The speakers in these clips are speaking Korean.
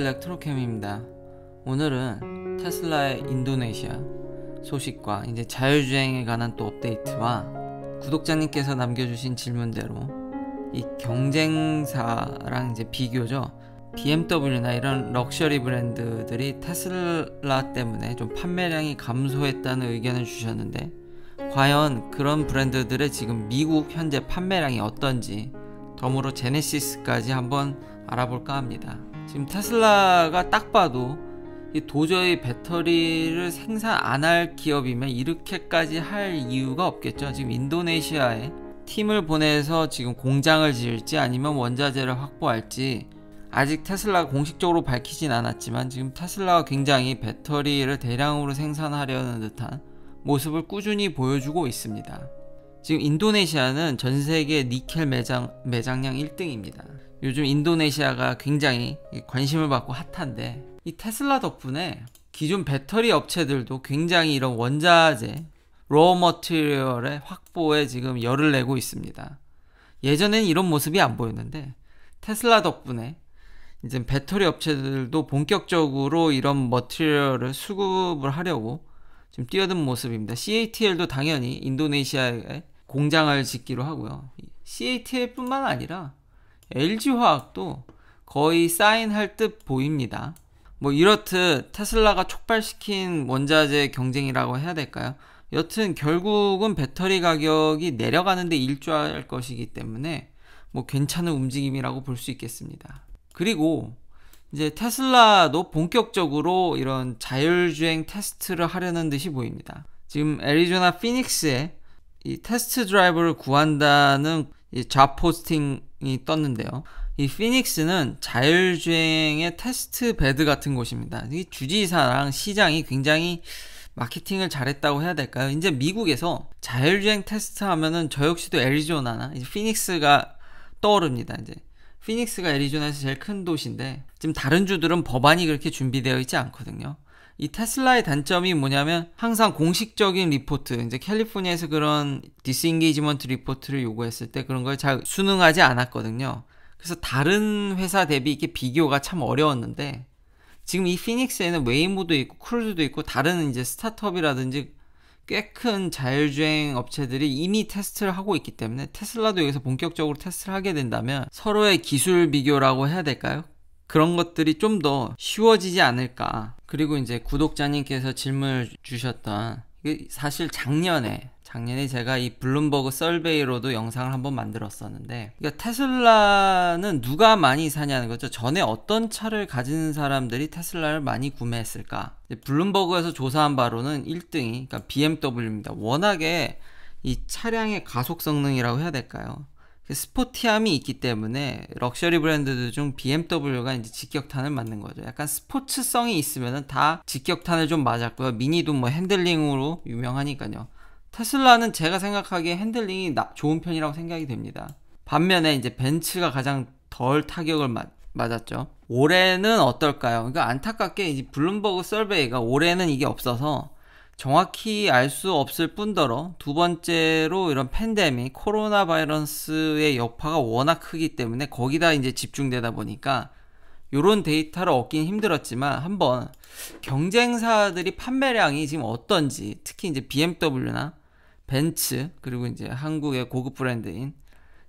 일렉트로캠입니다. 오늘은 테슬라의 인도네시아 소식과 이제 자율주행에 관한 또 업데이트와 구독자님께서 남겨주신 질문대로 이 경쟁사랑 이제 비교죠. BMW나 이런 럭셔리 브랜드들이 테슬라 때문에 좀 판매량이 감소했다는 의견을 주셨는데, 과연 그런 브랜드들의 지금 미국 현재 판매량이 어떤지, 덤으로 제네시스까지 한번 알아볼까 합니다. 지금 테슬라가 딱 봐도 도저히 배터리를 생산 안 할 기업이면 이렇게까지 할 이유가 없겠죠. 지금 인도네시아에 팀을 보내서 지금 공장을 지을지 아니면 원자재를 확보할지 아직 테슬라가 공식적으로 밝히진 않았지만, 지금 테슬라가 굉장히 배터리를 대량으로 생산하려는 듯한 모습을 꾸준히 보여주고 있습니다. 지금 인도네시아는 전세계 니켈 매장량 1등입니다. 요즘 인도네시아가 굉장히 관심을 받고 핫한데, 이 테슬라 덕분에 기존 배터리 업체들도 굉장히 이런 원자재, 로어 머티리얼의 확보에 지금 열을 내고 있습니다. 예전에는 이런 모습이 안 보였는데, 테슬라 덕분에 이제 배터리 업체들도 본격적으로 이런 머티리얼을 수급을 하려고 지금 뛰어든 모습입니다. CATL도 당연히 인도네시아에 공장을 짓기로 하고요. CATL뿐만 아니라 LG화학도 거의 사인할 듯 보입니다. 뭐 이렇듯 테슬라가 촉발시킨 원자재 경쟁이라고 해야 될까요? 여튼 결국은 배터리 가격이 내려가는데 일조할 것이기 때문에 뭐 괜찮은 움직임이라고 볼 수 있겠습니다. 그리고 이제 테슬라도 본격적으로 이런 자율주행 테스트를 하려는 듯이 보입니다. 지금 애리조나 피닉스에 이 테스트 드라이버를 구한다는 이 잡 포스팅이 떴는데요. 이 피닉스는 자율주행의 테스트 베드 같은 곳입니다. 이 주지사랑 시장이 굉장히 마케팅을 잘했다고 해야 될까요? 이제 미국에서 자율주행 테스트 하면은 저 역시도 애리조나나 이제 피닉스가 떠오릅니다. 이제 피닉스가 애리조나에서 제일 큰 도시인데, 지금 다른 주들은 법안이 그렇게 준비되어 있지 않거든요. 이 테슬라의 단점이 뭐냐면 항상 공식적인 리포트, 이제 캘리포니아에서 그런 디스인게이지먼트 리포트를 요구했을 때 그런 걸 잘 수능하지 않았거든요. 그래서 다른 회사 대비 이게 비교가 참 어려웠는데, 지금 이 피닉스에는 웨이모도 있고 크루즈도 있고 다른 이제 스타트업이라든지 꽤 큰 자율주행 업체들이 이미 테스트를 하고 있기 때문에, 테슬라도 여기서 본격적으로 테스트를 하게 된다면 서로의 기술 비교라고 해야 될까요? 그런 것들이 좀 더 쉬워지지 않을까. 그리고 이제 구독자님께서 질문을 주셨던, 사실 작년에 제가 이 블룸버그 서베이로도 영상을 한번 만들었었는데, 그러니까 테슬라는 누가 많이 사냐는 거죠. 전에 어떤 차를 가진 사람들이 테슬라를 많이 구매했을까. 블룸버그에서 조사한 바로는 1등이 그러니까 BMW입니다. 워낙에 이 차량의 가속 성능이라고 해야 될까요? 스포티함이 있기 때문에 럭셔리 브랜드들 중 BMW가 이제 직격탄을 맞는 거죠. 약간 스포츠성이 있으면은 다 직격탄을 좀 맞았고요. 미니도 뭐 핸들링으로 유명하니까요. 테슬라는 제가 생각하기에 핸들링이 좋은 편이라고 생각이 됩니다. 반면에 이제 벤츠가 가장 덜 타격을 맞았죠. 올해는 어떨까요? 그러니까 안타깝게 이제 블룸버그 서베이가 올해는 이게 없어서 정확히 알 수 없을 뿐더러, 두 번째로 이런 팬데믹, 코로나 바이러스의 여파가 워낙 크기 때문에 거기다 이제 집중되다 보니까 요런 데이터를 얻긴 힘들었지만, 한번 경쟁사들이 판매량이 지금 어떤지, 특히 이제 BMW나 벤츠, 그리고 이제 한국의 고급 브랜드인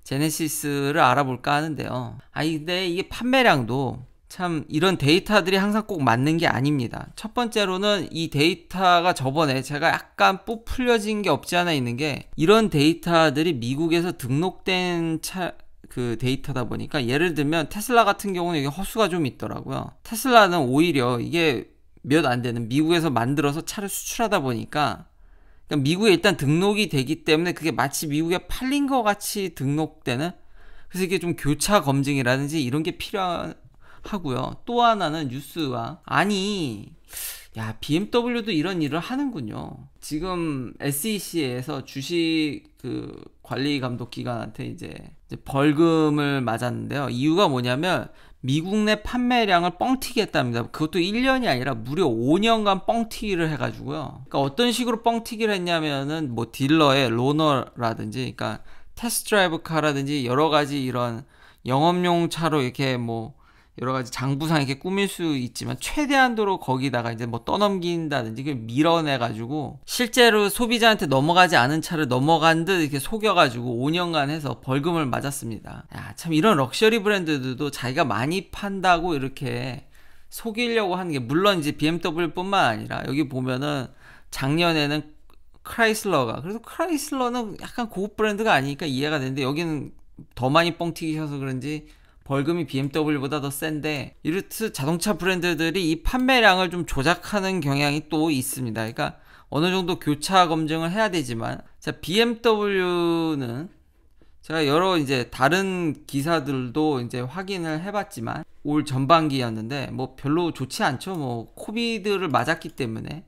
제네시스를 알아볼까 하는데요. 근데 이게 판매량도 참 이런 데이터들이 항상 꼭 맞는 게 아닙니다. 첫 번째로는 이 데이터가 저번에 제가 약간 풀려진 게 없지 않아 있는 게, 이런 데이터들이 미국에서 등록된 그 데이터다 보니까, 예를 들면 테슬라 같은 경우는 이게 허수가 좀 있더라고요. 테슬라는 오히려 이게 몇 안 되는 미국에서 만들어서 차를 수출하다 보니까, 그러니까 미국에 일단 등록이 되기 때문에 그게 마치 미국에 팔린 것 같이 등록되는, 그래서 이게 좀 교차 검증이라든지 이런 게 필요하고요. 또 하나는 뉴스가, BMW도 이런 일을 하는군요. 지금 SEC에서 주식 그 관리 감독 기관한테 이제 벌금을 맞았는데요. 이유가 뭐냐면 미국 내 판매량을 뻥튀기 했답니다. 그것도 1년이 아니라 무려 5년간 뻥튀기를 해가지고요. 그러니까 어떤 식으로 뻥튀기를 했냐면은 뭐 딜러의 로너라든지, 그러니까 테스트 드라이브 카라든지 여러 가지 이런 영업용 차로 이렇게 뭐 여러 가지 장부상 이렇게 꾸밀 수 있지만 최대한도로 거기다가 이제 뭐 떠넘긴다든지 그걸 밀어내가지고 실제로 소비자한테 넘어가지 않은 차를 넘어간 듯 이렇게 속여가지고 5년간 해서 벌금을 맞았습니다. 야, 참 이런 럭셔리 브랜드들도 자기가 많이 판다고 이렇게 속이려고 하는 게, 물론 이제 BMW뿐만 아니라 여기 보면은 작년에는 크라이슬러가, 그래서 크라이슬러는 약간 고급 브랜드가 아니니까 이해가 되는데 여기는 더 많이 뻥튀기셔서 그런지 벌금이 BMW보다 더 센데, 이렇듯 자동차 브랜드들이 이 판매량을 좀 조작하는 경향이 또 있습니다. 그러니까 어느 정도 교차 검증을 해야 되지만, 자, BMW는 제가 여러 이제 다른 기사들도 이제 확인을 해봤지만 올 전반기였는데 뭐 별로 좋지 않죠. 뭐 코비드를 맞았기 때문에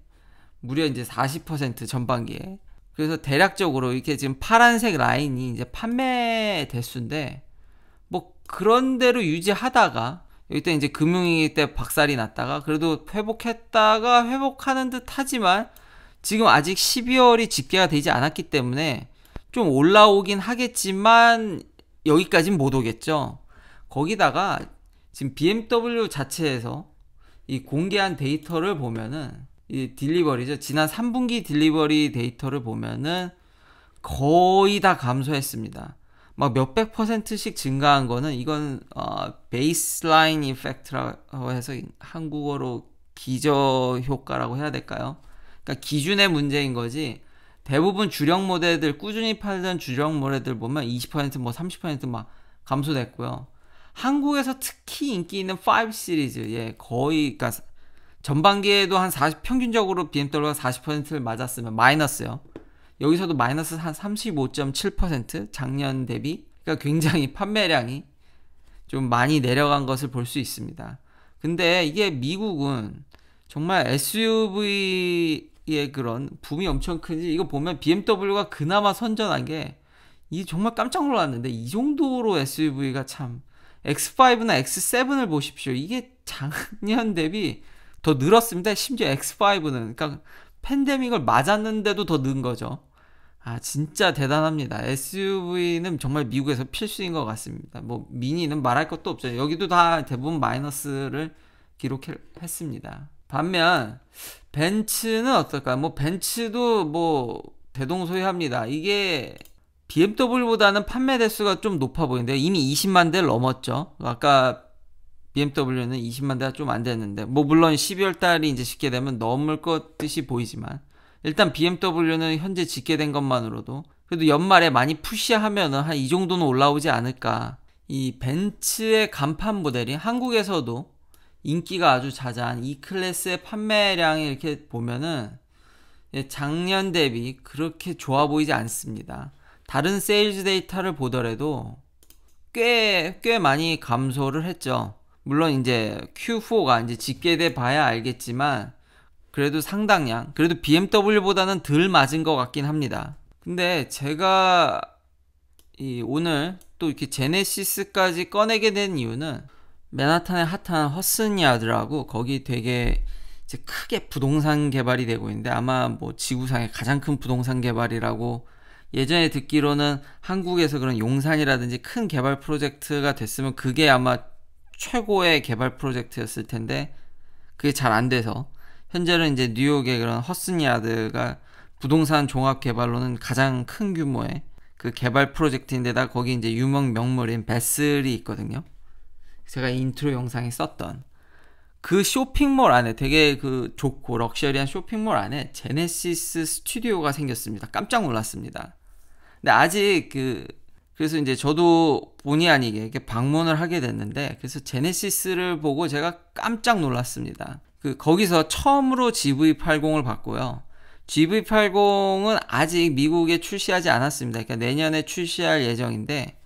무려 이제 40% 전반기에. 그래서 대략적으로 이렇게 지금 파란색 라인이 이제 판매 대수인데, 뭐 그런 대로 유지하다가 여기 때 이제 금융위기 때 박살이 났다가 그래도 회복했다가 회복하는 듯 하지만 지금 아직 12월이 집계가 되지 않았기 때문에 좀 올라오긴 하겠지만 여기까진 못 오겠죠. 거기다가 지금 BMW 자체에서 이 공개한 데이터를 보면은, 이 딜리버리죠, 지난 3분기 딜리버리 데이터를 보면은 거의 다 감소했습니다. 막 몇백 %씩 증가한 거는 이건 베이스라인 이펙트라고 해서 한국어로 기저 효과라고 해야 될까요? 그러니까 기준의 문제인 거지, 대부분 주력 모델들, 꾸준히 팔던 주력 모델들 보면 20% 뭐 30% 감소됐고요. 한국에서 특히 인기 있는 5 시리즈, 예, 거의, 그러니까 전반기에도 한 40, 평균적으로 BMW가 40%를 맞았으면 마이너스요. 여기서도 마이너스 한 35.7% 작년 대비. 그러니까 굉장히 판매량이 좀 많이 내려간 것을 볼 수 있습니다. 근데 이게 미국은 정말 SUV의 그런 붐이 엄청 크지, 이거 보면 BMW가 그나마 선전한 게, 이 정말 깜짝 놀랐는데 이 정도로 SUV가 참, X5나 X7을 보십시오. 이게 작년 대비 더 늘었습니다. 심지어 X5는, 그러니까 팬데믹을 맞았는데도 더 는 거죠. 아, 진짜 대단합니다. SUV는 정말 미국에서 필수인 것 같습니다. 뭐 미니는 말할 것도 없죠. 여기도 다 대부분 마이너스를 기록했습니다. 반면 벤츠는 어떨까요? 뭐 벤츠도 뭐 대동소이합니다. 이게 BMW보다는 판매 대수가 좀 높아 보이는데 이미 20만 대를 넘었죠. 아까 BMW는 20만 대가 좀 안 됐는데, 뭐 물론 12월 달이 이제 집계되면 넘을 것 듯이 보이지만, 일단 BMW는 현재 집계된 것만으로도 그래도 연말에 많이 푸시하면은 한 이 정도는 올라오지 않을까. 이 벤츠의 간판 모델이 한국에서도 인기가 아주 자자한 E 클래스의 판매량이 이렇게 보면은 작년 대비 그렇게 좋아 보이지 않습니다. 다른 세일즈 데이터를 보더라도 꽤 많이 감소를 했죠. 물론 이제 Q4가 이제 집계돼 봐야 알겠지만 그래도 상당량, 그래도 BMW보다는 덜 맞은 것 같긴 합니다. 근데 제가 오늘 또 이렇게 제네시스까지 꺼내게 된 이유는, 맨하탄의 핫한 허슨 야드라고 거기 되게 이제 크게 부동산 개발이 되고 있는데, 아마 뭐 지구상의 가장 큰 부동산 개발이라고 예전에 듣기로는 한국에서 그런 용산이라든지 큰 개발 프로젝트가 됐으면 그게 아마 최고의 개발 프로젝트였을 텐데 그게 잘 안 돼서 현재는 이제 뉴욕의 그런 허슨 야드가 부동산 종합 개발로는 가장 큰 규모의 그 개발 프로젝트인데다 거기 이제 유명 명물인 베슬이 있거든요. 제가 인트로 영상에 썼던 그 쇼핑몰 안에, 되게 그 좋고 럭셔리한 쇼핑몰 안에 제네시스 스튜디오가 생겼습니다. 깜짝 놀랐습니다. 근데 아직 그래서 이제 저도 본의 아니게 이렇게 방문을 하게 됐는데, 그래서 제네시스를 보고 제가 깜짝 놀랐습니다. 거기서 처음으로 GV80을 봤고요. GV80은 아직 미국에 출시하지 않았습니다. 그러니까 내년에 출시할 예정인데,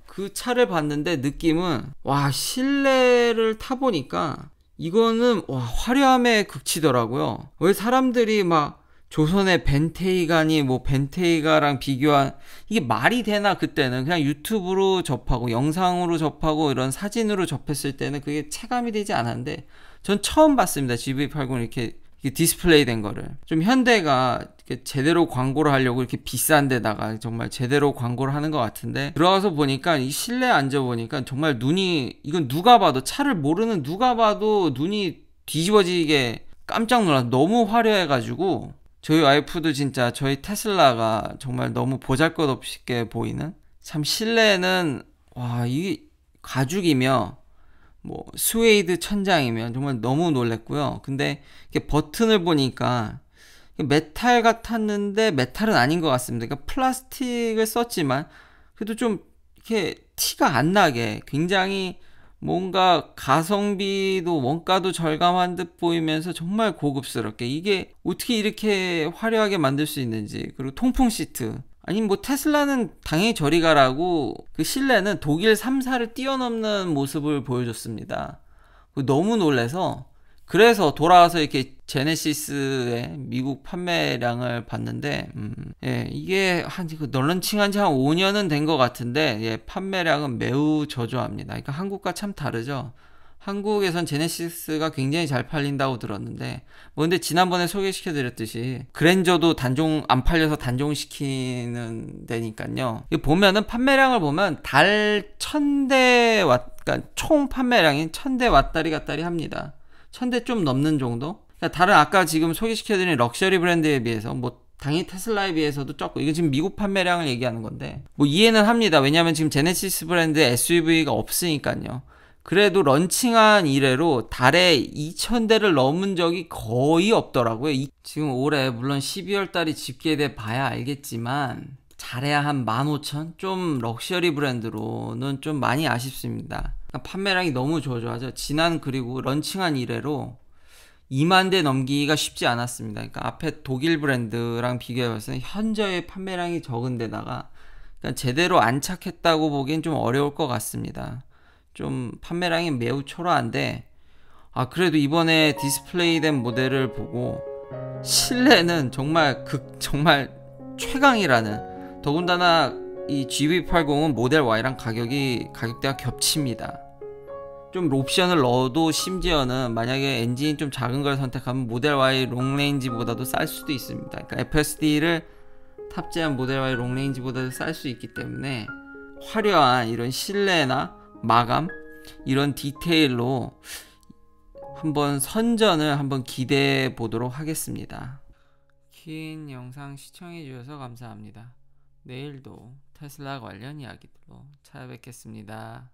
그 차를 봤는데 느낌은, 와, 실내를 타보니까 이거는 와, 화려함의 극치더라고요. 왜 사람들이 막 조선의 벤테이가니 뭐 벤테이가랑 비교한, 이게 말이 되나. 그때는 그냥 유튜브로 접하고 영상으로 접하고 이런 사진으로 접했을 때는 그게 체감이 되지 않았는데 전 처음 봤습니다. GV80 이렇게 이게 디스플레이 된 거를. 좀 현대가 이렇게 제대로 광고를 하려고 이렇게 비싼 데다가 정말 제대로 광고를 하는 것 같은데, 들어가서 보니까 이 실내에 앉아보니까 정말 눈이, 이건 누가 봐도, 차를 모르는 누가 봐도 눈이 뒤집어지게 깜짝 놀라서 너무 화려해가지고, 저희 와이프도 진짜 저희 테슬라가 정말 너무 보잘것없게 보이는, 참 실내는 와, 이게 가죽이며 뭐 스웨이드 천장이면 정말 너무 놀랬고요. 근데 이렇게 버튼을 보니까 메탈 같았는데 메탈은 아닌 것 같습니다. 그러니까 플라스틱을 썼지만 그래도 좀 이렇게 티가 안 나게 굉장히 뭔가 가성비도 원가도 절감한 듯 보이면서 정말 고급스럽게, 이게 어떻게 이렇게 화려하게 만들 수 있는지. 그리고 통풍 시트, 아니 뭐 테슬라는 당연히 저리 가라고 그 실내는 독일 3사를 뛰어넘는 모습을 보여줬습니다. 너무 놀래서, 그래서 돌아와서 이렇게 제네시스의 미국 판매량을 봤는데, 예, 이게 런칭한 지 한 5년은 된 것 같은데, 예, 판매량은 매우 저조합니다. 그러니까 한국과 참 다르죠. 한국에선 제네시스가 굉장히 잘 팔린다고 들었는데, 뭐 근데 지난번에 소개시켜 드렸듯이 그랜저도 단종 안 팔려서 단종시키는 데니까요. 보면은 판매량을 보면 달 1000대 그러니까 총 판매량이 1000대 왔다리 갔다리 합니다. 1000대 좀 넘는 정도? 그러니까 다른 아까 지금 소개시켜 드린 럭셔리 브랜드에 비해서 뭐 당연히 테슬라에 비해서도 적고, 이거 지금 미국 판매량을 얘기하는 건데 뭐 이해는 합니다. 왜냐하면 지금 제네시스 브랜드 SUV가 없으니까요. 그래도 런칭한 이래로 달에 2000대를 넘은 적이 거의 없더라고요. 지금 올해 물론 12월 달이 집계돼 봐야 알겠지만 잘해야 한 15,000? 좀 럭셔리 브랜드로는 좀 많이 아쉽습니다. 그러니까 판매량이 너무 저조하죠. 그리고 런칭한 이래로 2만 대 넘기기가 쉽지 않았습니다. 그러니까 앞에 독일 브랜드랑 비교해봤을 때 현저히 판매량이 적은 데다가 그러니까 제대로 안착했다고 보기엔 좀 어려울 것 같습니다. 좀 판매량이 매우 초라한데, 그래도 이번에 디스플레이된 모델을 보고 실내는 정말 정말 최강이라는, 더군다나 이 GV80은 모델 Y랑 가격대가 겹칩니다. 좀 옵션을 넣어도 심지어는 만약에 엔진이 좀 작은 걸 선택하면 모델 Y 롱레인지보다도 쌀 수도 있습니다. 그러니까 FSD를 탑재한 모델 Y 롱레인지보다도 쌀 수 있기 때문에 화려한 이런 실내나 마감, 이런 디테일로 한번 선전을 한번 기대해 보도록 하겠습니다. 긴 영상 시청해 주셔서 감사합니다. 내일도 테슬라 관련 이야기들로 찾아뵙겠습니다.